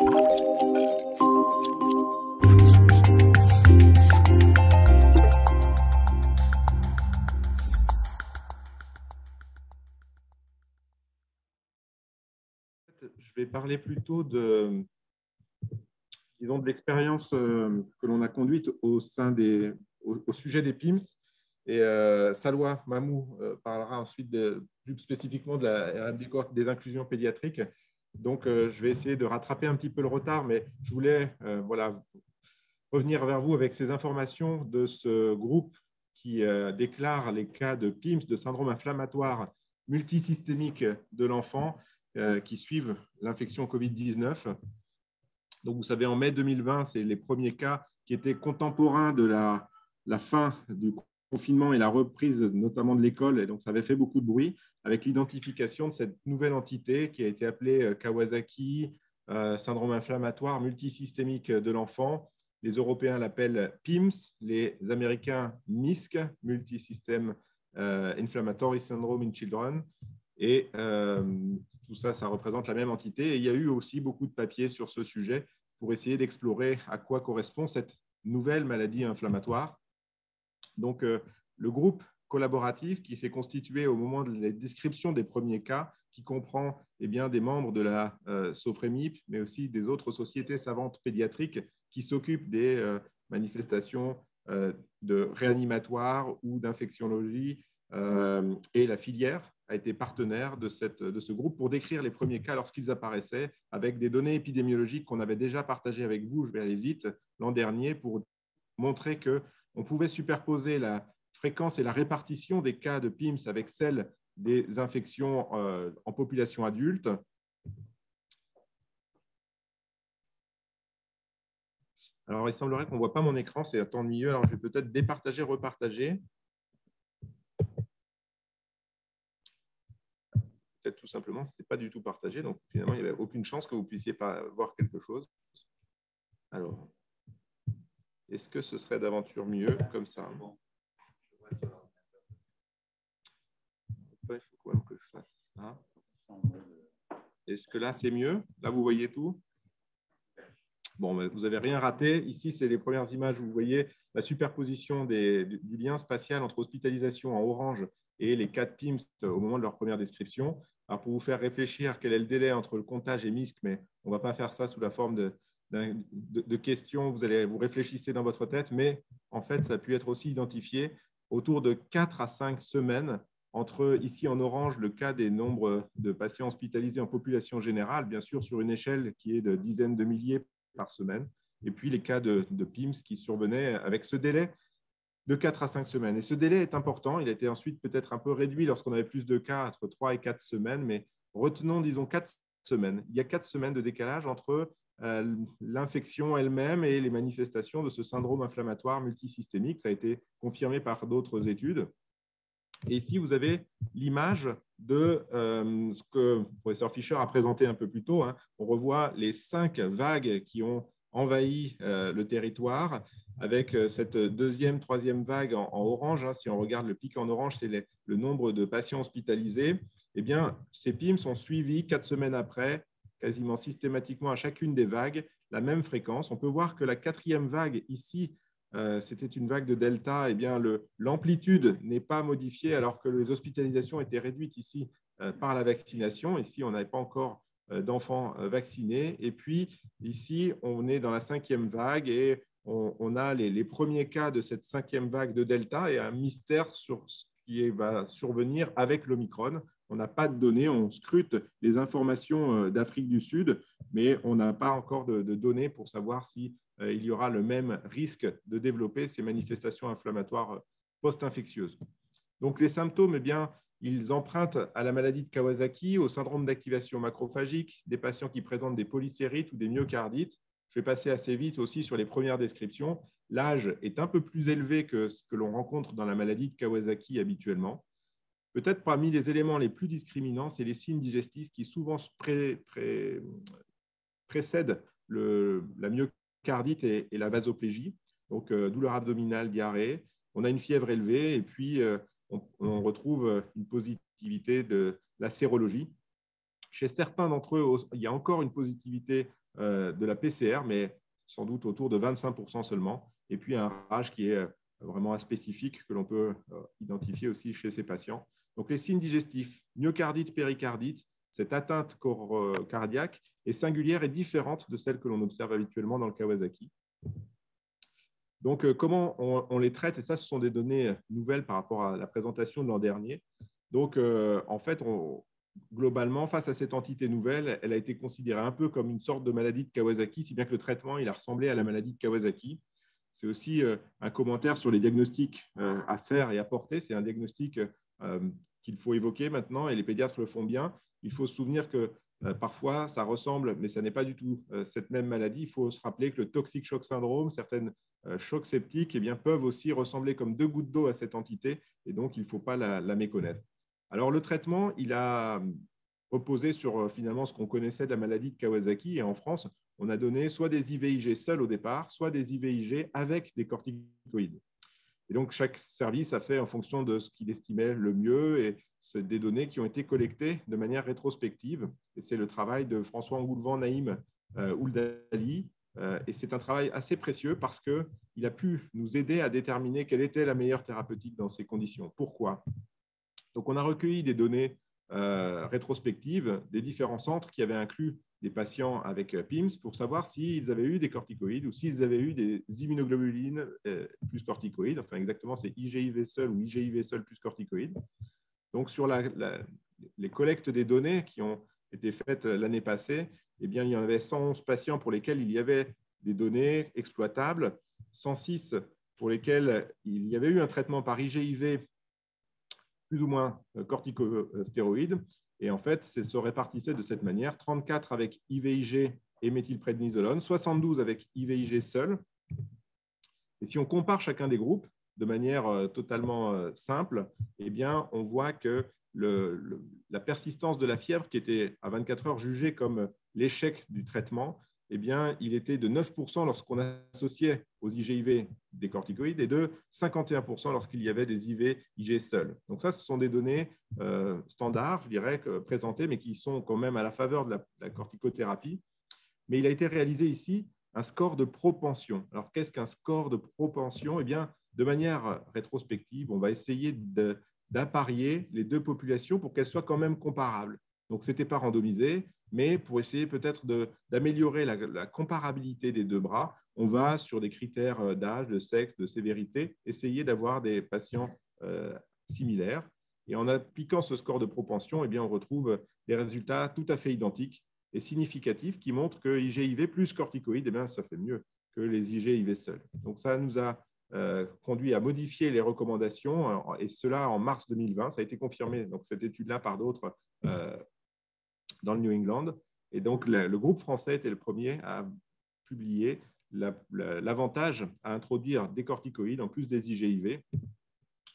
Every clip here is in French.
Je vais parler plutôt de l'expérience que l'on a conduite au sujet des PIMS. Et Salwa Mamou parlera ensuite plus spécifiquement de la RMD des inclusions pédiatriques. Donc, je vais essayer de rattraper un petit peu le retard, mais je voulais revenir vers vous avec ces informations de ce groupe qui déclare les cas de PIMS, de syndrome inflammatoire multisystémique de l'enfant, qui suivent l'infection Covid-19. Donc, vous savez, en mai 2020, c'est les premiers cas qui étaient contemporains de la fin du confinement et la reprise notamment de l'école. Et donc, ça avait fait beaucoup de bruit avec l'identification de cette nouvelle entité qui a été appelée Kawasaki, syndrome inflammatoire multisystémique de l'enfant. Les Européens l'appellent PIMS, les Américains MISC, Multisystem Inflammatory Syndrome in Children. Et tout ça, ça représente la même entité. Et il y a eu aussi beaucoup de papiers sur ce sujet pour essayer d'explorer à quoi correspond cette nouvelle maladie inflammatoire. Donc, le groupe collaboratif qui s'est constitué au moment de la description des premiers cas, qui comprend des membres de la Sofremip, mais aussi des autres sociétés savantes pédiatriques qui s'occupent des manifestations de réanimatoire ou d'infectiologie, et la filière a été partenaire de ce groupe pour décrire les premiers cas lorsqu'ils apparaissaient, avec des données épidémiologiques qu'on avait déjà partagées avec vous, je vais aller vite, l'an dernier, pour montrer qu'on pouvait superposer la fréquence et la répartition des cas de PIMS avec celle des infections en population adulte. Alors, il semblerait qu'on ne voit pas mon écran, c'est ennuyeux, alors je vais peut-être départager, repartager. Peut-être tout simplement, ce n'était pas du tout partagé, donc finalement, il n'y avait aucune chance que vous ne puissiez pas voir quelque chose. Alors, est-ce que ce serait d'aventure mieux comme ça? Il faut quand même que je fasse ça. Est-ce que là, c'est mieux? Là, vous voyez tout? Bon, vous n'avez rien raté. Ici, c'est les premières images où vous voyez la superposition du lien spatial entre hospitalisation en orange et les cas de PIMS au moment de leur première description. Alors, pour vous faire réfléchir, quel est le délai entre le comptage et MISC, mais on ne va pas faire ça sous la forme de questions. Vous réfléchissez dans votre tête, mais en fait, ça a pu être aussi identifié autour de 4 à 5 semaines entre, ici en orange, le cas des nombres de patients hospitalisés en population générale, bien sûr sur une échelle qui est de dizaines de milliers par semaine, et puis les cas de PIMS qui survenaient avec ce délai de 4 à 5 semaines. Et ce délai est important. Il a été ensuite peut-être un peu réduit lorsqu'on avait plus de cas, entre 3 et 4 semaines, mais retenons, disons, 4 semaines. Il y a 4 semaines de décalage entre l'infection elle-même et les manifestations de ce syndrome inflammatoire multisystémique. Ça a été confirmé par d'autres études. Et ici, vous avez l'image de ce que le professeur Fischer a présenté un peu plus tôt. On revoit les 5 vagues qui ont envahi le territoire, avec cette deuxième, troisième vague en orange. Si on regarde le pic en orange, c'est le nombre de patients hospitalisés. Eh bien, ces PIMS sont suivis 4 semaines après, quasiment systématiquement à chacune des vagues, la même fréquence. On peut voir que la 4e vague ici, c'était une vague de delta, eh bien l'amplitude n'est pas modifiée alors que les hospitalisations étaient réduites ici par la vaccination. Ici, on n'avait pas encore d'enfants vaccinés. Et puis, ici, on est dans la 5e vague et on a les premiers cas de cette 5e vague de delta et un mystère sur ce qui va survenir avec l'Omicron. On n'a pas de données, on scrute les informations d'Afrique du Sud, mais on n'a pas encore de données pour savoir si il y aura le même risque de développer ces manifestations inflammatoires post-infectieuses. Donc, les symptômes, eh bien, ils empruntent à la maladie de Kawasaki, au syndrome d'activation macrophagique, des patients qui présentent des polycérites ou des myocardites. Je vais passer assez vite aussi sur les premières descriptions. L'âge est un peu plus élevé que ce que l'on rencontre dans la maladie de Kawasaki habituellement. Peut-être parmi les éléments les plus discriminants, c'est les signes digestifs qui souvent précèdent la myocardite et la vasoplégie, donc douleur abdominale, diarrhée. On a une fièvre élevée et puis on retrouve une positivité de la sérologie. Chez certains d'entre eux, il y a encore une positivité de la PCR, mais sans doute autour de 25% seulement. Et puis un rage qui est vraiment spécifique que l'on peut identifier aussi chez ces patients. Donc les signes digestifs, myocardite, péricardite, cette atteinte cardiaque est singulière et différente de celle que l'on observe habituellement dans le Kawasaki. Donc, comment on les traite? Et ça, ce sont des données nouvelles par rapport à la présentation de l'an dernier. Donc, en fait, globalement, face à cette entité nouvelle, elle a été considérée un peu comme une sorte de maladie de Kawasaki, si bien que le traitement, il a ressemblé à la maladie de Kawasaki. C'est aussi un commentaire sur les diagnostics à faire et à porter. C'est un diagnostic qu'il faut évoquer maintenant, et les pédiatres le font bien. Il faut se souvenir que parfois, ça ressemble, mais ce n'est pas du tout cette même maladie. Il faut se rappeler que le toxic shock syndrome, certaines chocs septiques, eh bien, peuvent aussi ressembler comme deux gouttes d'eau à cette entité, et donc il ne faut pas la méconnaître. Alors, le traitement, il a reposé sur finalement ce qu'on connaissait de la maladie de Kawasaki, et en France, on a donné soit des IVIG seuls au départ, soit des IVIG avec des corticoïdes. Et donc, chaque service a fait en fonction de ce qu'il estimait le mieux, et c'est des données qui ont été collectées de manière rétrospective. Et c'est le travail de François Engoulevent, Naïm Ouldali. Et c'est un travail assez précieux parce qu'il a pu nous aider à déterminer quelle était la meilleure thérapeutique dans ces conditions. Pourquoi? Donc, on a recueilli des données rétrospectives des différents centres qui avaient inclus des patients avec PIMS pour savoir s'ils avaient eu des corticoïdes ou s'ils avaient eu des immunoglobulines plus corticoïdes. Enfin, exactement, c'est IgIV seul ou IgIV seul plus corticoïdes. Donc, sur les collectes des données qui ont été faites l'année passée, eh bien, il y en avait 111 patients pour lesquels il y avait des données exploitables, 106 pour lesquels il y avait eu un traitement par IgIV plus ou moins corticostéroïdes. Et en fait, ça se répartissait de cette manière, 34 avec IVIG et méthylprednisolone, 72 avec IVIG seul. Et si on compare chacun des groupes de manière totalement simple, eh bien, on voit que la persistance de la fièvre, qui était à 24 heures jugée comme l'échec du traitement, eh bien, il était de 9% lorsqu'on associait aux IgIV des corticoïdes et de 51% lorsqu'il y avait des IVIG seuls. Donc ça, ce sont des données standards, je dirais, présentées, mais qui sont quand même à la faveur de la corticothérapie. Mais il a été réalisé ici un score de propension. Alors, qu'est-ce qu'un score de propension? Eh bien, de manière rétrospective, on va essayer d'apparier les deux populations pour qu'elles soient quand même comparables. Donc, ce n'était pas randomisé, mais pour essayer peut-être d'améliorer la comparabilité des deux bras, on va sur des critères d'âge, de sexe, de sévérité, essayer d'avoir des patients similaires. Et en appliquant ce score de propension, eh bien, on retrouve des résultats tout à fait identiques et significatifs qui montrent que IgIV plus corticoïdes, eh bien, ça fait mieux que les IgIV seuls. Donc, ça nous a conduit à modifier les recommandations, et cela en mars 2020. Ça a été confirmé, donc, cette étude-là, par d'autres dans le New England. Et donc, le groupe français était le premier à publier l'avantage à introduire des corticoïdes en plus des IgIV.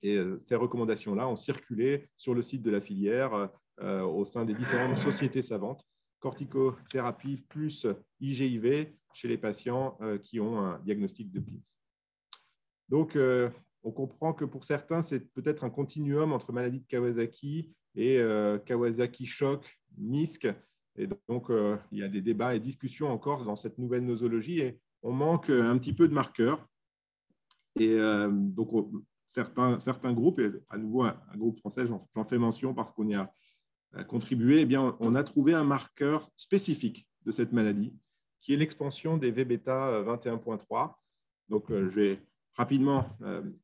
Et ces recommandations-là ont circulé sur le site de la filière au sein des différentes sociétés savantes. Corticothérapie plus IgIV chez les patients qui ont un diagnostic de PIMS. Donc, on comprend que pour certains, c'est peut-être un continuum entre maladie de Kawasaki et Kawasaki shock, MISC. Et donc, il y a des débats et discussions encore dans cette nouvelle nosologie et on manque un petit peu de marqueurs. Et donc, certains groupes, et à nouveau un groupe français, j'en fais mention parce qu'on y a contribué, eh bien, on a trouvé un marqueur spécifique de cette maladie, qui est l'expansion des V-bêta 21.3. Donc, je vais rapidement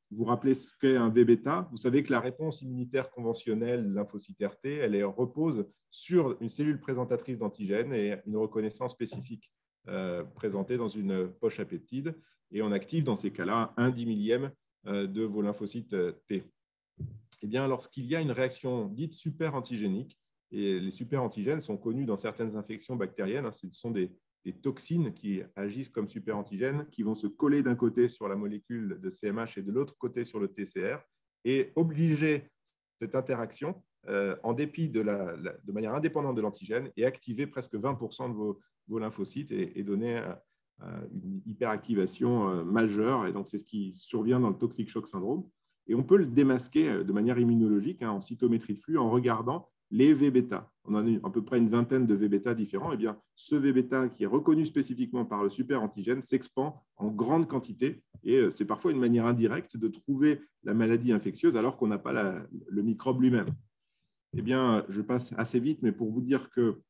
vous rappeler ce qu'est un V-bêta. Vous savez que la réponse immunitaire conventionnelle, lymphocyte RT, elle repose sur une cellule présentatrice d'antigènes et une reconnaissance spécifique présentée dans une poche à peptides. Et on active dans ces cas-là un 10 000e de vos lymphocytes T. Eh bien, lorsqu'il y a une réaction dite super-antigénique, et les super-antigènes sont connus dans certaines infections bactériennes, ce sont des toxines qui agissent comme super-antigènes, qui vont se coller d'un côté sur la molécule de CMH et de l'autre côté sur le TCR, et obliger cette interaction en dépit de manière indépendante de l'antigène et activer presque 20% de vos lymphocytes et donner une hyperactivation majeure. Et donc, c'est ce qui survient dans le toxic shock syndrome. Et on peut le démasquer de manière immunologique en cytométrie de flux en regardant les V-bêta. On en a à peu près une vingtaine de V-bêta différents. Eh bien, ce V-bêta qui est reconnu spécifiquement par le super-antigène s'expand en grande quantité et c'est parfois une manière indirecte de trouver la maladie infectieuse alors qu'on n'a pas le microbe lui-même. Eh bien, je passe assez vite, mais pour vous dire que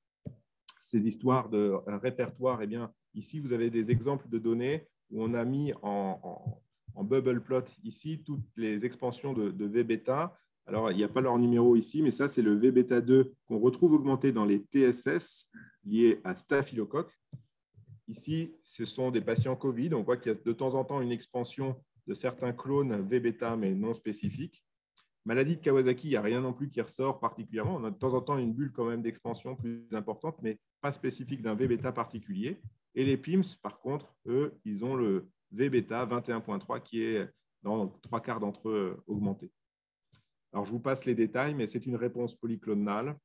ces histoires de répertoire, eh bien, ici, vous avez des exemples de données où on a mis en bubble plot ici toutes les expansions de V-bêta. Alors, il n'y a pas leur numéro ici, mais ça, c'est le V-bêta 2 qu'on retrouve augmenté dans les TSS liés à staphylocoque. Ici, ce sont des patients Covid. On voit qu'il y a de temps en temps une expansion de certains clones V-bêta, mais non spécifiques. Maladie de Kawasaki, il n'y a rien non plus qui ressort particulièrement. On a de temps en temps une bulle quand même d'expansion plus importante, mais pas spécifique d'un V-bêta particulier. Et les PIMS, par contre, eux, ils ont le V-bêta 21.3 qui est dans 3/4 d'entre eux augmenté. Alors, je vous passe les détails, mais c'est une réponse polyclonale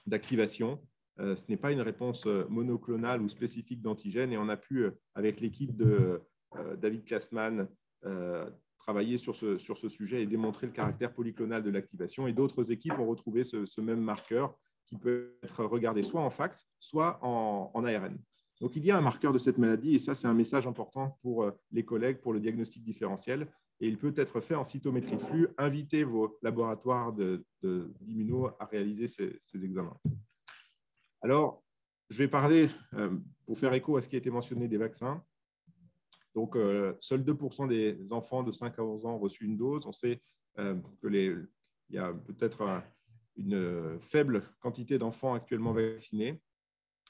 d'activation. Ce n'est pas une réponse monoclonale ou spécifique d'antigène. Et on a pu, avec l'équipe de David Klassmann, travailler sur ce sujet et démontrer le caractère polyclonal de l'activation. Et d'autres équipes ont retrouvé ce même marqueur qui peut être regardé soit en fax, soit en ARN. Donc, il y a un marqueur de cette maladie et ça, c'est un message important pour les collègues pour le diagnostic différentiel. Et il peut être fait en cytométrie de flux. Invitez vos laboratoires d'immuno à réaliser ces examens. Alors, je vais parler, pour faire écho à ce qui a été mentionné, des vaccins. Donc, seuls 2% des enfants de 5 à 11 ans ont reçu une dose. On sait qu'il y a peut-être une faible quantité d'enfants actuellement vaccinés.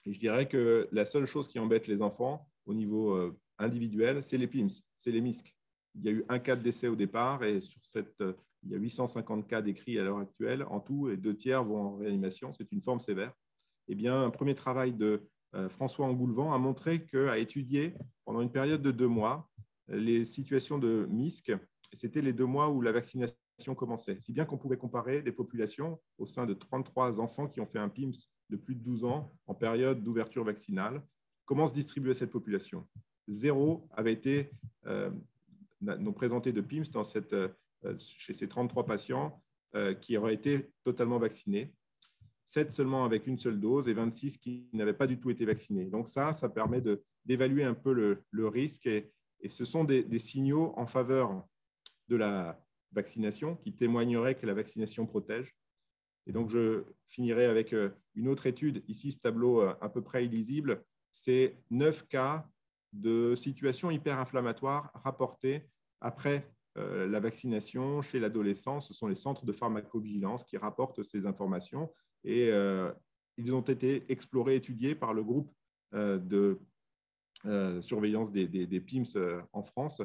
Et je dirais que la seule chose qui embête les enfants au niveau individuel, c'est les PIMS, c'est les MISC. Il y a eu un cas de décès au départ et sur il y a 850 cas décrits à l'heure actuelle en tout et 2/3 vont en réanimation. C'est une forme sévère. Eh bien, un premier travail de François Engoulevent a montré qu'a étudié pendant une période de 2 mois les situations de MISC. C'était les 2 mois où la vaccination commençait. Si bien qu'on pouvait comparer des populations au sein de 33 enfants qui ont fait un PIMS de plus de 12 ans en période d'ouverture vaccinale. Comment se distribuait cette population? 0 avait été non présenté de PIMS chez ces 33 patients qui auraient été totalement vaccinés. 7 seulement avec une seule dose et 26 qui n'avaient pas du tout été vaccinés. Donc ça permet d'évaluer un peu le risque et ce sont des signaux en faveur de la vaccination qui témoigneraient que la vaccination protège. Et donc, je finirai avec une autre étude. Ici, ce tableau à peu près illisible, c'est 9 cas de situations hyperinflammatoires rapportés après la vaccination chez l'adolescent. Ce sont les centres de pharmacovigilance qui rapportent ces informations et ils ont été explorés, étudiés par le groupe de surveillance des PIMS en France.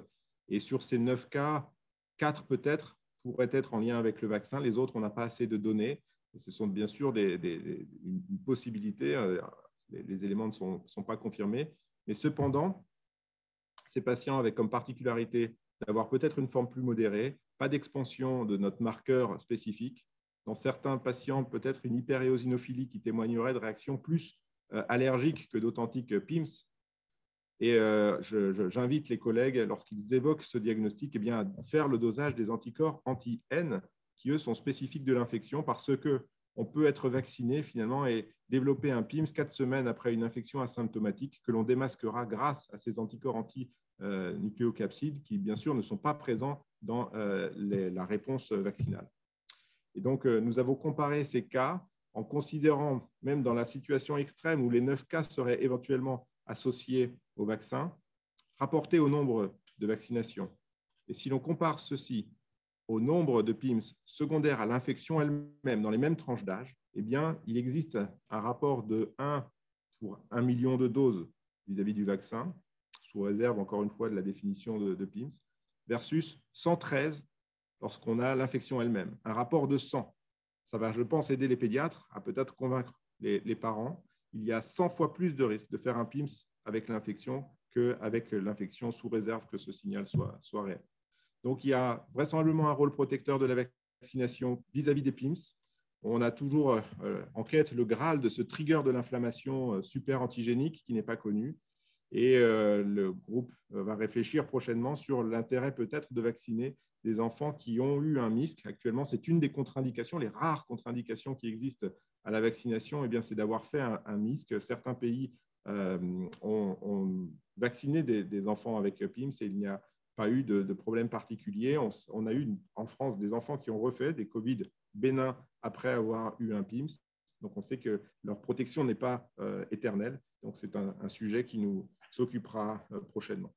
Et sur ces 9 cas, 4 peut-être pourraient être en lien avec le vaccin. Les autres, on n'a pas assez de données. Et ce sont bien sûr une possibilité. Les éléments ne sont pas confirmés. Mais cependant, ces patients avaient comme particularité d'avoir peut-être une forme plus modérée, pas d'expansion de notre marqueur spécifique. Dans certains patients, peut-être une hyperéosinophilie qui témoignerait de réactions plus allergiques que d'authentiques PIMS. Et j'invite les collègues, lorsqu'ils évoquent ce diagnostic, eh bien, à faire le dosage des anticorps anti-N, qui, eux, sont spécifiques de l'infection parce qu'on peut être vacciné finalement et développer un PIMS 4 semaines après une infection asymptomatique que l'on démasquera grâce à ces anticorps anti-nucléocapsides qui, bien sûr, ne sont pas présents dans la réponse vaccinale. Et donc, nous avons comparé ces cas en considérant, même dans la situation extrême où les 9 cas seraient éventuellement associés au vaccin, rapporté au nombre de vaccinations. Et si l'on compare ceci au nombre de PIMS secondaires à l'infection elle-même dans les mêmes tranches d'âge, eh bien, il existe un rapport de 1 pour 1 million de doses vis-à-vis du vaccin, sous réserve, encore une fois, de la définition de PIMS, versus 113 lorsqu'on a l'infection elle-même. Un rapport de 100. Ça va, je pense, aider les pédiatres à peut-être convaincre les parents. Il y a 100 fois plus de risque de faire un PIMS avec l'infection qu'avec l'infection sous réserve que ce signal soit réel. Donc, il y a vraisemblablement un rôle protecteur de la vaccination vis-à-vis des PIMS. On a toujours en quête le Graal de ce trigger de l'inflammation super antigénique qui n'est pas connu. Et le groupe va réfléchir prochainement sur l'intérêt peut-être de vacciner des enfants qui ont eu un MISC. Actuellement, c'est une des contre-indications, les rares contre-indications qui existent à la vaccination, eh c'est d'avoir fait un MISC. Certains pays ont vacciné des enfants avec PIMS et il n'y a pas eu de problème particulier. On a eu en France des enfants qui ont refait des Covid bénins après avoir eu un PIMS. Donc, on sait que leur protection n'est pas éternelle. Donc, c'est un sujet qui nous occupera prochainement.